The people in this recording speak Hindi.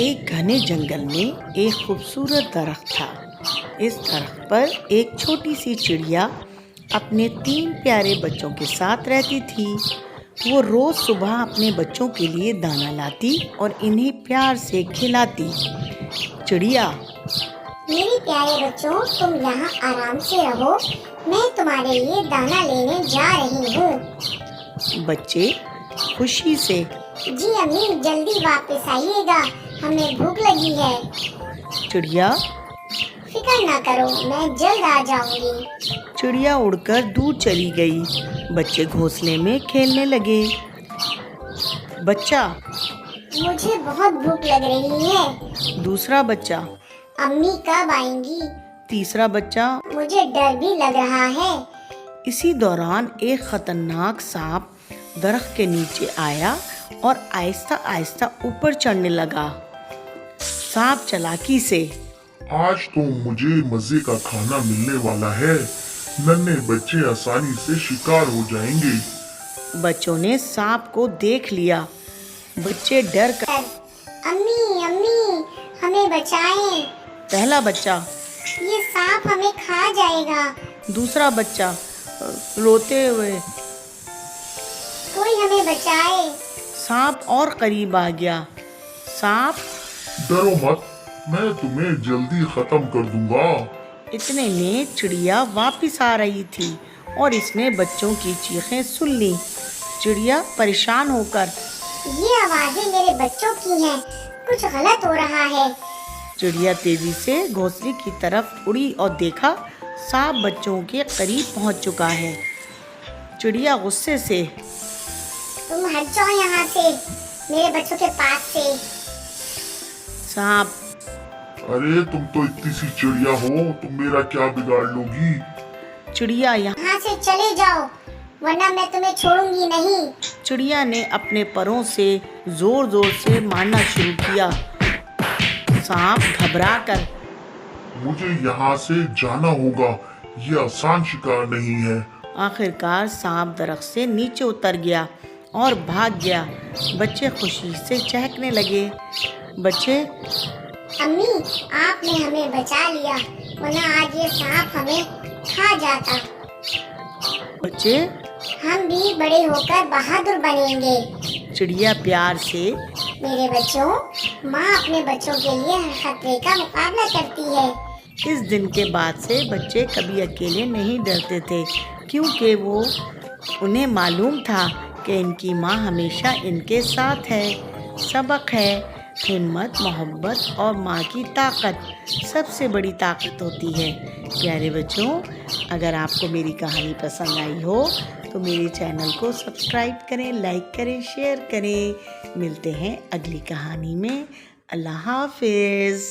एक घने जंगल में एक खूबसूरत दरख्त था। इस दरख्त पर एक छोटी सी चिड़िया अपने 3 प्यारे बच्चों के साथ रहती थी। वो रोज सुबह अपने बच्चों के लिए दाना लाती और इन्हें प्यार से खिलाती। चिड़िया, मेरे प्यारे बच्चों, तुम यहाँ आराम से रहो, मैं तुम्हारे लिए दाना लेने जा रही हूँ। बच्चे खुशी से, जी अम्मी, जल्दी वापस आइएगा, हमें भूख लगी है। चिड़िया, फिक्र ना करो, मैं जल्द आ जाऊंगी। चिड़िया उड़कर दूर चली गई। बच्चे घोंसले में खेलने लगे। बच्चा, मुझे बहुत भूख लग रही है। दूसरा बच्चा, अम्मी कब आएंगी? तीसरा बच्चा। मुझे डर भी लग रहा है। इसी दौरान एक खतरनाक सांप दरख्त के नीचे आया और आहिस्ता आहिस्ता ऊपर चढ़ने लगा। सांप चालाकी से, आज तो मुझे मजे का खाना मिलने वाला है। नन्हे बच्चे आसानी से शिकार हो जाएंगे। बच्चों ने सांप को देख लिया। बच्चे डर कर, अम्मी अम्मी, हमें बचाएं। पहला बच्चा, ये सांप हमें खा जाएगा। दूसरा बच्चा रोते हुए, कोई हमें बचाए। सांप और करीब आ गया। सांप, डरो मत, मैं तुम्हें जल्दी खत्म कर दूंगा। इतने में चिड़िया वापस आ रही थी और इसने बच्चों की चीखें सुन ली। चिड़िया परेशान होकर, ये आवाजें मेरे बच्चों की हैं, कुछ गलत हो रहा है। चिड़िया तेजी से घोंसले की तरफ उड़ी और देखा सांप बच्चों के करीब पहुंच चुका है। चिड़िया गुस्से से, तुम हट जाओ यहाँ से, मेरे बच्चों के पास से। सांप, अरे तुम तो इतनी सी चिड़िया हो, तुम मेरा क्या बिगाड़ लोगी? चिड़िया यहाँ से चले जाओ, वरना मैं तुम्हें छोड़ूंगी नहीं। चिड़िया ने अपने परों से जोर जोर से मारना शुरू किया। सांप घबरा कर, मुझे यहाँ से जाना होगा, ये आसान शिकार नहीं है। आखिरकार सांप दरख्त से नीचे उतर गया और भाग गया। बच्चे खुशी से चहकने लगे। बच्चे, अम्मी, आपने हमें बचा लिया, वरना आज ये सांप हमें खा जाता। बच्चे, हम भी बड़े होकर बहादुर बनेंगे। चिड़िया प्यार से, मेरे बच्चों, माँ अपने बच्चों के लिए हर खतरे का मुकाबला करती है। इस दिन के बाद से बच्चे कभी अकेले नहीं डरते थे, क्योंकि उन्हें मालूम था कि इनकी माँ हमेशा इनके साथ है। सबक है, हिम्मत, मोहब्बत और माँ की ताकत सबसे बड़ी ताकत होती है। प्यारे बच्चों, अगर आपको मेरी कहानी पसंद आई हो तो मेरे चैनल को सब्सक्राइब करें, लाइक करें, शेयर करें। मिलते हैं अगली कहानी में। अल्लाह हाफिज़।